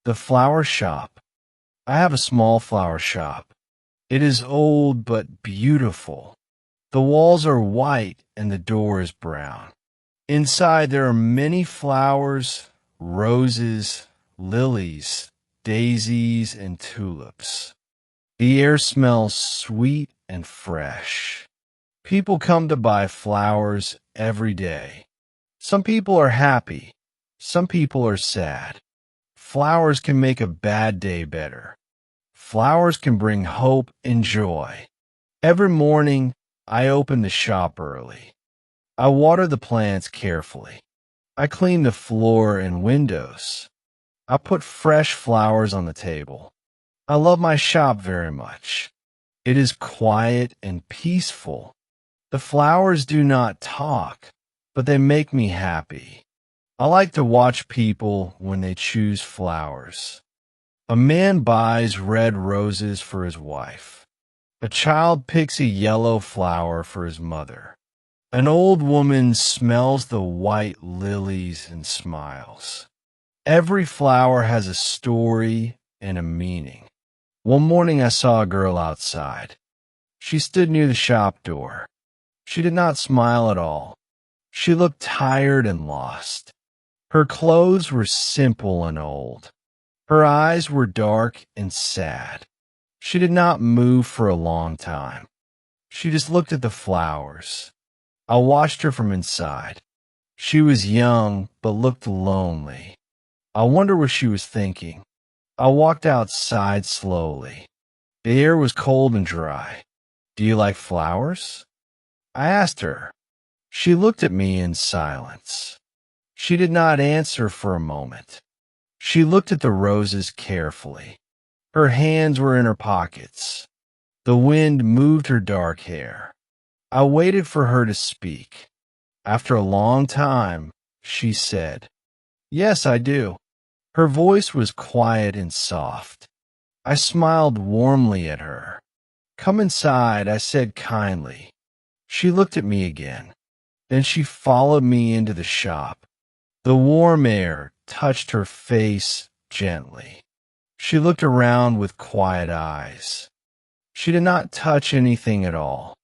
The flower shop. I have a small flower shop. It is old but beautiful. The walls are white and the door is brown. Inside there are many flowers, roses, lilies, daisies, and tulips. The air smells sweet and fresh. People come to buy flowers every day. Some people are happy. Some people are sad. Flowers can make a bad day better. Flowers can bring hope and joy. Every morning, I open the shop early. I water the plants carefully. I clean the floor and windows. I put fresh flowers on the table. I love my shop very much. It is quiet and peaceful. The flowers do not talk, but they make me happy. I like to watch people when they choose flowers. A man buys red roses for his wife. A child picks a yellow flower for his mother. An old woman smells the white lilies and smiles. Every flower has a story and a meaning. One morning I saw a girl outside. She stood near the shop door. She did not smile at all. She looked tired and lost. Her clothes were simple and old. Her eyes were dark and sad. She did not move for a long time. She just looked at the flowers. I watched her from inside. She was young, but looked lonely. I wonder what she was thinking. I walked outside slowly. The air was cold and dry. "Do you like flowers?" I asked her. She looked at me in silence. She did not answer for a moment. She looked at the roses carefully. Her hands were in her pockets. The wind moved her dark hair. I waited for her to speak. After a long time, she said, "Yes, I do." Her voice was quiet and soft. I smiled warmly at her. "Come inside," I said kindly. She looked at me again. Then she followed me into the shop. The warm air touched her face gently. She looked around with quiet eyes. She did not touch anything at all.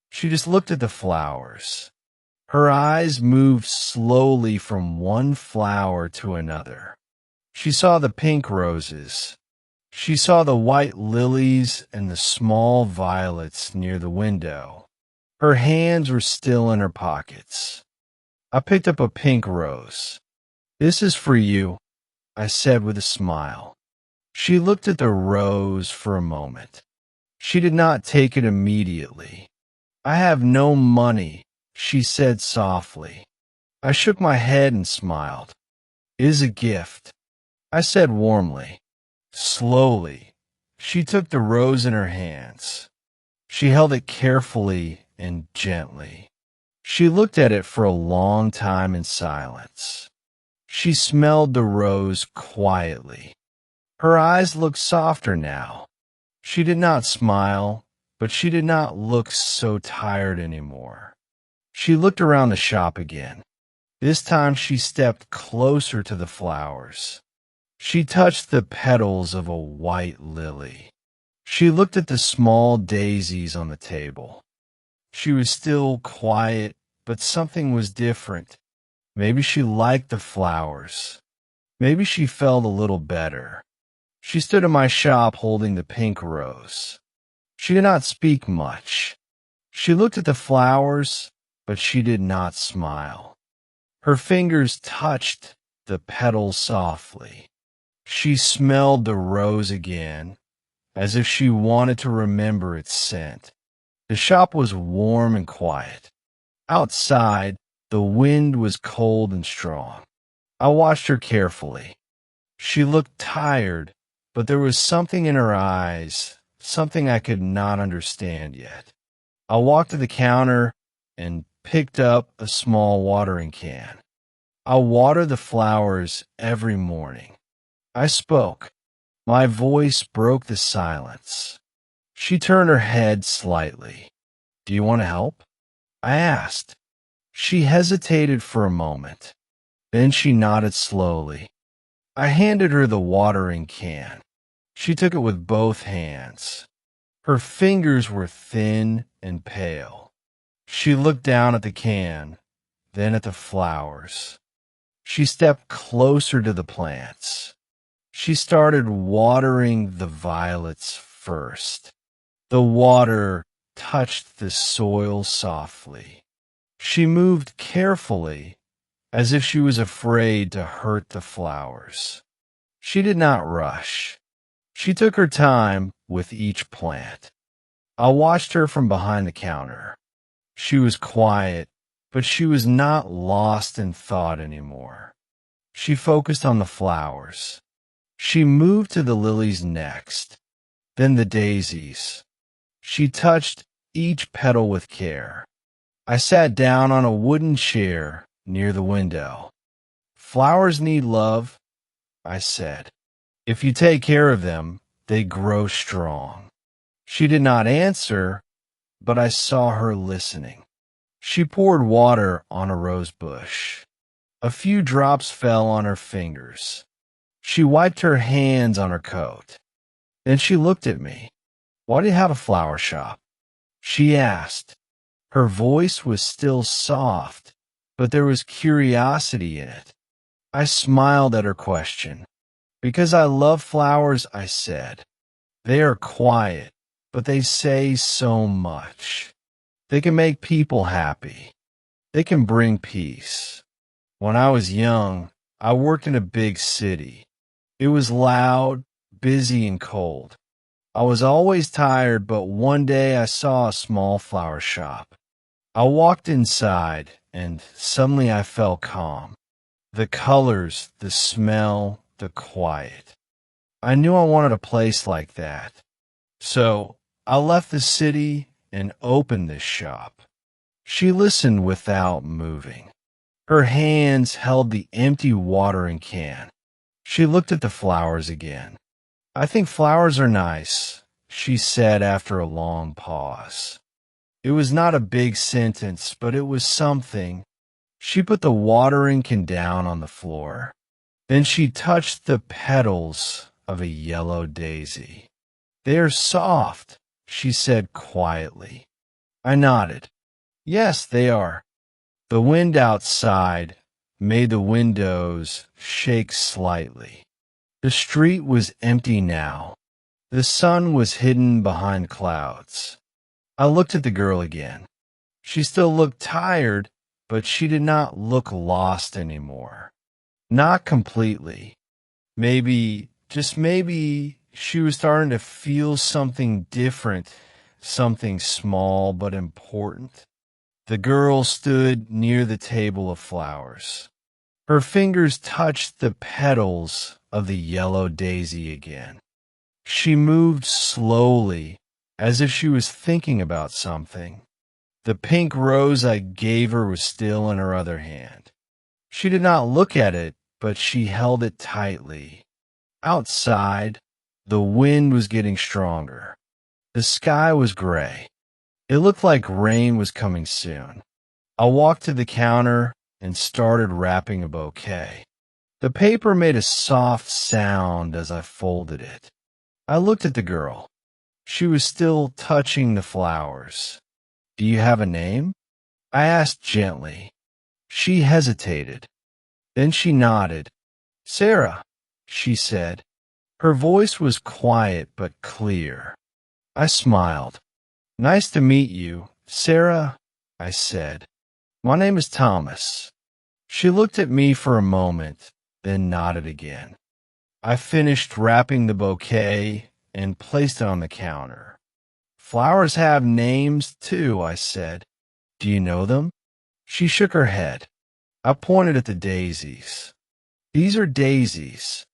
She just looked at the flowers. Her eyes moved slowly from one flower to another. She saw the pink roses. She saw the white lilies and the small violets near the window. Her hands were still in her pockets. I picked up a pink rose. "This is for you," I said with a smile. She looked at the rose for a moment. She did not take it immediately. "I have no money," she said softly. I shook my head and smiled. "It is a gift," I said warmly. Slowly, she took the rose in her hands. She held it carefully and gently. She looked at it for a long time in silence. She smelled the rose quietly. Her eyes looked softer now. She did not smile, but she did not look so tired anymore. She looked around the shop again. This time she stepped closer to the flowers. She touched the petals of a white lily. She looked at the small daisies on the table. She was still quiet, but something was different. Maybe she liked the flowers. Maybe she felt a little better. She stood in my shop holding the pink rose. She did not speak much. She looked at the flowers, but she did not smile. Her fingers touched the petals softly. She smelled the rose again, as if she wanted to remember its scent. The shop was warm and quiet. Outside, the wind was cold and strong. I watched her carefully. She looked tired, but there was something in her eyes, something I could not understand yet. I walked to the counter and picked up a small watering can. I water the flowers every morning. I spoke. My voice broke the silence. She turned her head slightly. "Do you want to help?" I asked. She hesitated for a moment. Then she nodded slowly. I handed her the watering can. She took it with both hands. Her fingers were thin and pale. She looked down at the can, then at the flowers. She stepped closer to the plants. She started watering the violets first. The water touched the soil softly. She moved carefully, as if she was afraid to hurt the flowers. She did not rush. She took her time with each plant. I watched her from behind the counter. She was quiet, but she was not lost in thought anymore. She focused on the flowers. She moved to the lilies next, then the daisies. She touched each petal with care. I sat down on a wooden chair near the window. Flowers need love, I said. If you take care of them, they grow strong. She did not answer, but I saw her listening. She poured water on a rose bush. A few drops fell on her fingers. She wiped her hands on her coat. Then she looked at me. "Why do you have a flower shop?" she asked. Her voice was still soft, but there was curiosity in it. I smiled at her question. "Because I love flowers," I said. "They are quiet, but they say so much. They can make people happy. They can bring peace." When I was young, I worked in a big city. It was loud, busy, and cold. I was always tired, but one day I saw a small flower shop. I walked inside, and suddenly I felt calm. The colors, the smell, the quiet. I knew I wanted a place like that. So I left the city and opened this shop. She listened without moving. Her hands held the empty watering can. She looked at the flowers again. "I think flowers are nice," she said after a long pause. It was not a big sentence, but it was something. She put the watering can down on the floor. Then she touched the petals of a yellow daisy. "They are soft," she said quietly. I nodded. "Yes, they are." The wind outside made the windows shake slightly. The street was empty now. The sun was hidden behind clouds. I looked at the girl again. She still looked tired, but she did not look lost anymore. Not completely. Maybe, just maybe, she was starting to feel something different, something small but important. The girl stood near the table of flowers. Her fingers touched the petals of the yellow daisy again. She moved slowly, as if she was thinking about something. The pink rose I gave her was still in her other hand. She did not look at it, but she held it tightly. Outside, the wind was getting stronger. The sky was gray. It looked like rain was coming soon. I walked to the counter and started wrapping a bouquet. The paper made a soft sound as I folded it. I looked at the girl. She was still touching the flowers. "Do you have a name?" I asked gently. She hesitated. Then she nodded. "Sarah," she said. Her voice was quiet but clear. I smiled. "Nice to meet you, Sarah," I said. "My name is Thomas." She looked at me for a moment, then nodded again. I finished wrapping the bouquet and placed it on the counter. "Flowers have names, too," I said. "Do you know them?" She shook her head. I pointed at the daisies. "These are daisies.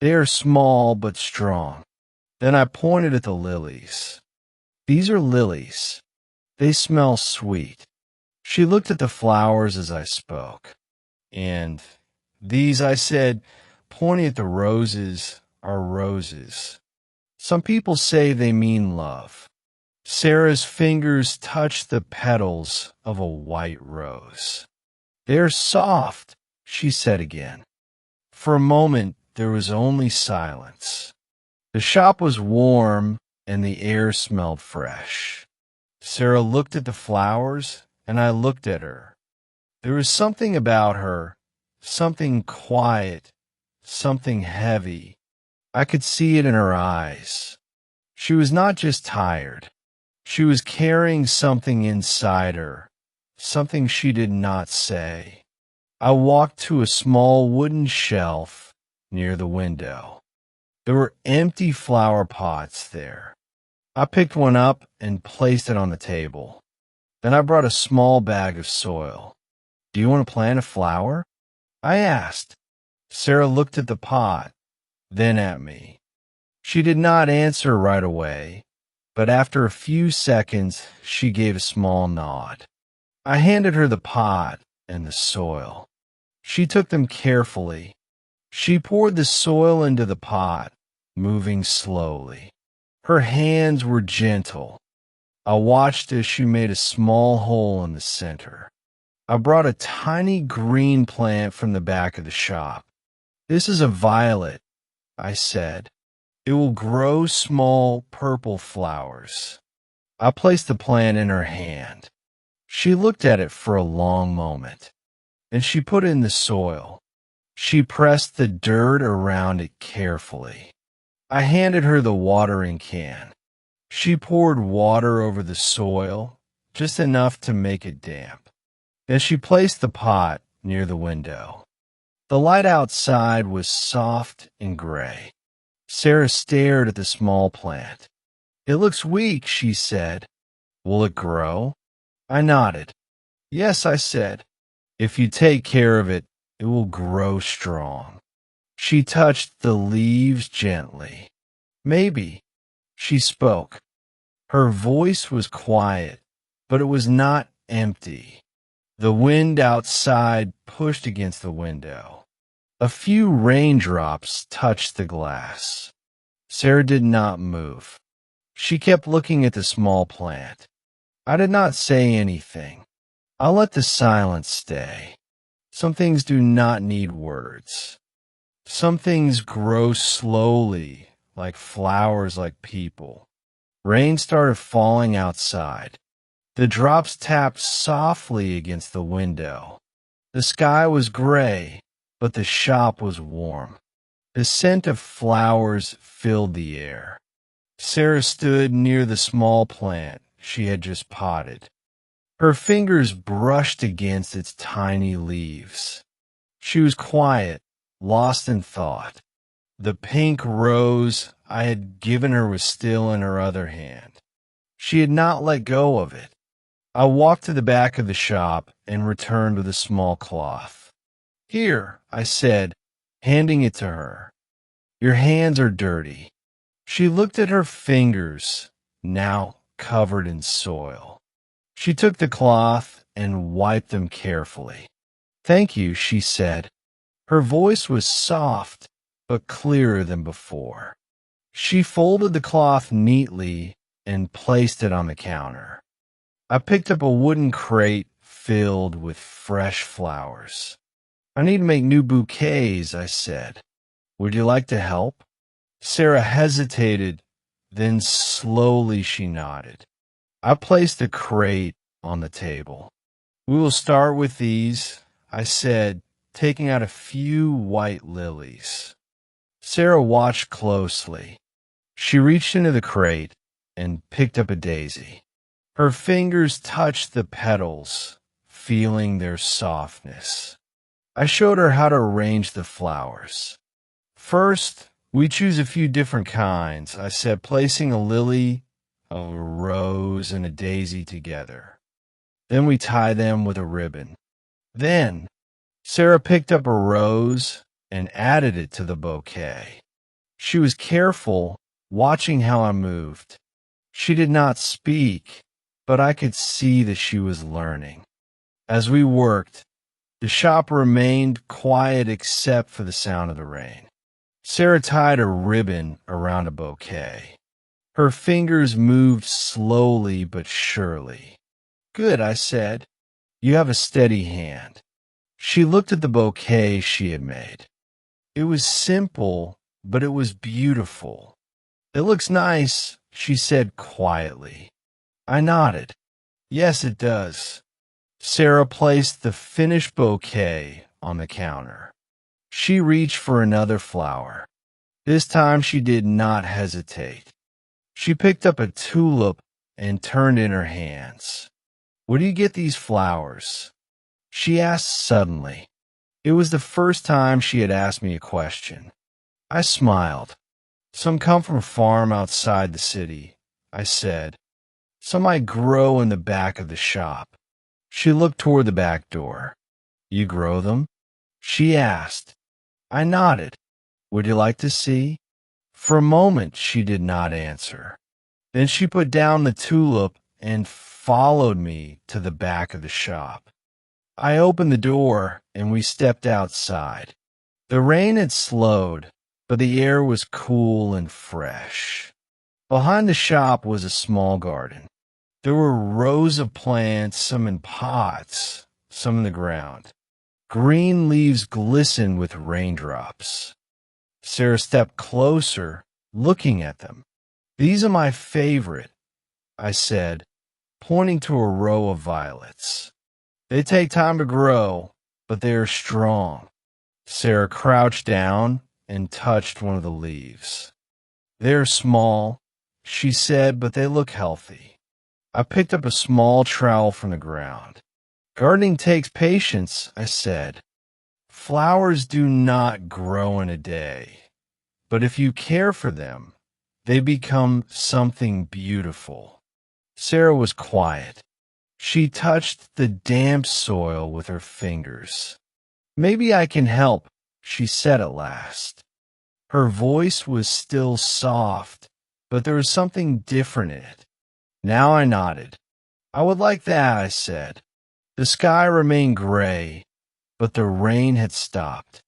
They are small but strong." Then I pointed at the lilies. "These are lilies. They smell sweet." She looked at the flowers as I spoke. "And these," I said, pointing at the roses, "are roses. Some people say they mean love." Sarah's fingers touched the petals of a white rose. "They're soft," she said again. For a moment, there was only silence. The shop was warm and the air smelled fresh. Sarah looked at the flowers and I looked at her. There was something about her, something quiet, something heavy. I could see it in her eyes. She was not just tired. She was carrying something inside her, something she did not say. I walked to a small wooden shelf near the window. There were empty flower pots there. I picked one up and placed it on the table. Then I brought a small bag of soil. "Do you want to plant a flower?" I asked. Sarah looked at the pot, then at me. She did not answer right away, but after a few seconds, she gave a small nod. I handed her the pot and the soil. She took them carefully. She poured the soil into the pot, moving slowly. Her hands were gentle. I watched as she made a small hole in the center. I brought a tiny green plant from the back of the shop. "This is a violet," I said. "It will grow small purple flowers." I placed the plant in her hand. She looked at it for a long moment. Then she put it in the soil. She pressed the dirt around it carefully. I handed her the watering can. She poured water over the soil, just enough to make it damp. Then she placed the pot near the window. The light outside was soft and gray. Sarah stared at the small plant. "It looks weak," she said. "Will it grow?" I nodded. "Yes," I said. "If you take care of it, it will grow strong." She touched the leaves gently. "Maybe." She spoke. Her voice was quiet, but it was not empty. The wind outside pushed against the window. A few raindrops touched the glass. Sarah did not move. She kept looking at the small plant. I did not say anything. I let the silence stay. Some things do not need words. Some things grow slowly, like flowers, like people. Rain started falling outside. The drops tapped softly against the window. The sky was gray, but the shop was warm. The scent of flowers filled the air. Sarah stood near the small plant she had just potted. Her fingers brushed against its tiny leaves. She was quiet, lost in thought. The pink rose I had given her was still in her other hand. She had not let go of it. I walked to the back of the shop and returned with a small cloth. "Here," I said, handing it to her. "Your hands are dirty." She looked at her fingers, now covered in soil. She took the cloth and wiped them carefully. "Thank you," she said. Her voice was soft, but clearer than before. She folded the cloth neatly and placed it on the counter. I picked up a wooden crate filled with fresh flowers. "I need to make new bouquets," I said. "Would you like to help?" Sarah hesitated, then slowly she nodded. I placed the crate on the table. "We will start with these," I said, taking out a few white lilies. Sarah watched closely. She reached into the crate and picked up a daisy. Her fingers touched the petals, feeling their softness. I showed her how to arrange the flowers. "First, we choose a few different kinds," I said, placing a lily, a rose, and a daisy together. "Then we tie them with a ribbon." Then Sarah picked up a rose and added it to the bouquet. She was careful, watching how I moved. She did not speak, but I could see that she was learning. As we worked, the shop remained quiet except for the sound of the rain. Sarah tied a ribbon around a bouquet. Her fingers moved slowly but surely. "Good," I said. "You have a steady hand." She looked at the bouquet she had made. It was simple, but it was beautiful. It looks nice, she said quietly. I nodded. Yes, it does. Sarah placed the finished bouquet on the counter. She reached for another flower. This time she did not hesitate. She picked up a tulip and turned in her hands. Where do you get these flowers? She asked suddenly. It was the first time she had asked me a question. I smiled. Some come from a farm outside the city, I said. Some I grow in the back of the shop. She looked toward the back door. You grow them? She asked. I nodded. Would you like to see? For a moment she did not answer. Then she put down the tulip and followed me to the back of the shop. I opened the door and we stepped outside. The rain had slowed, but the air was cool and fresh. Behind the shop was a small garden. There were rows of plants, some in pots, some in the ground. Green leaves glistened with raindrops. Sarah stepped closer, looking at them. These are my favorite, I said, pointing to a row of violets. They take time to grow, but they are strong. Sarah crouched down and touched one of the leaves. They're small, she said, but they look healthy. I picked up a small trowel from the ground. Gardening takes patience, I said. Flowers do not grow in a day, but if you care for them, they become something beautiful. Sarah was quiet. She touched the damp soil with her fingers. Maybe I can help, she said at last. Her voice was still soft, but there was something different in it. Now I nodded. I would like that, I said. The sky remained gray, but the rain had stopped.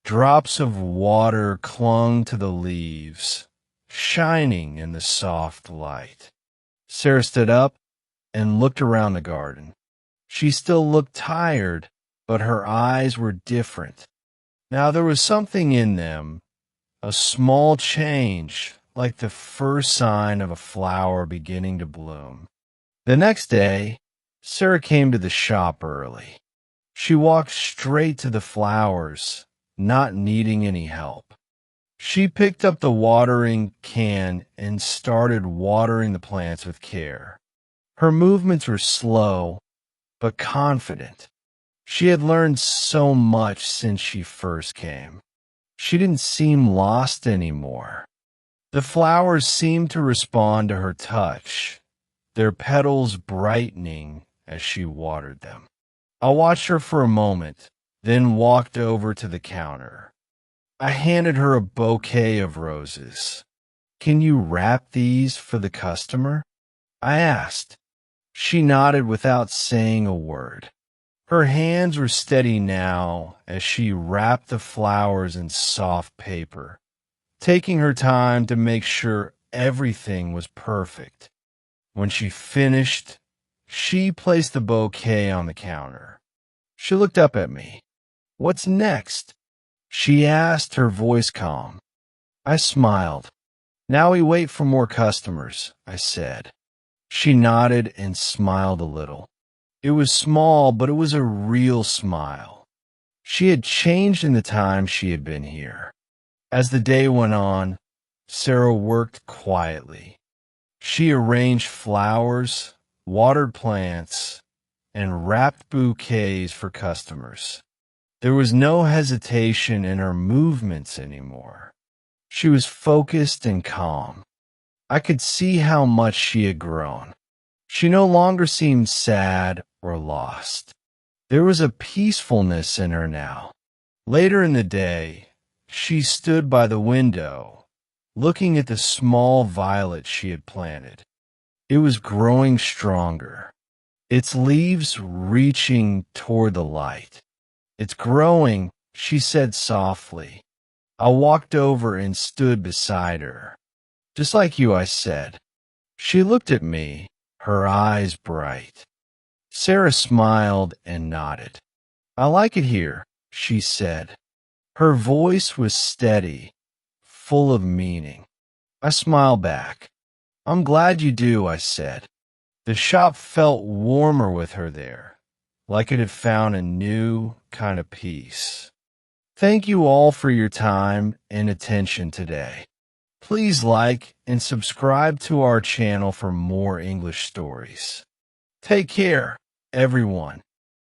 Drops of water clung to the leaves, shining in the soft light. Sarah stood up and looked around the garden. She still looked tired, but her eyes were different. Now there was something in them, a small change, like the first sign of a flower beginning to bloom. The next day, Sarah came to the shop early. She walked straight to the flowers, not needing any help. She picked up the watering can and started watering the plants with care. Her movements were slow, but confident. She had learned so much since she first came. She didn't seem lost anymore. The flowers seemed to respond to her touch, their petals brightening as she watered them. I watched her for a moment, then walked over to the counter. I handed her a bouquet of roses. Can you wrap these for the customer? I asked. She nodded without saying a word. Her hands were steady now as she wrapped the flowers in soft paper, taking her time to make sure everything was perfect. When she finished, she placed the bouquet on the counter. She looked up at me. What's next? She asked, her voice calm. I smiled. Now we wait for more customers, I said. She nodded and smiled a little. It was small, but it was a real smile. She had changed in the time she had been here. As the day went on, Sarah worked quietly. She arranged flowers, watered plants, and wrapped bouquets for customers. There was no hesitation in her movements anymore. She was focused and calm. I could see how much she had grown. She no longer seemed sad or lost. There was a peacefulness in her now. Later in the day, she stood by the window, looking at the small violet she had planted. It was growing stronger, its leaves reaching toward the light. It's growing, she said softly. I walked over and stood beside her. Just like you, I said. She looked at me, her eyes bright. Sarah smiled and nodded. I like it here, she said. Her voice was steady, full of meaning. I smiled back. I'm glad you do, I said. The shop felt warmer with her there, like it had found a new kind of peace. Thank you all for your time and attention today. Please like and subscribe to our channel for more English stories. Take care, everyone.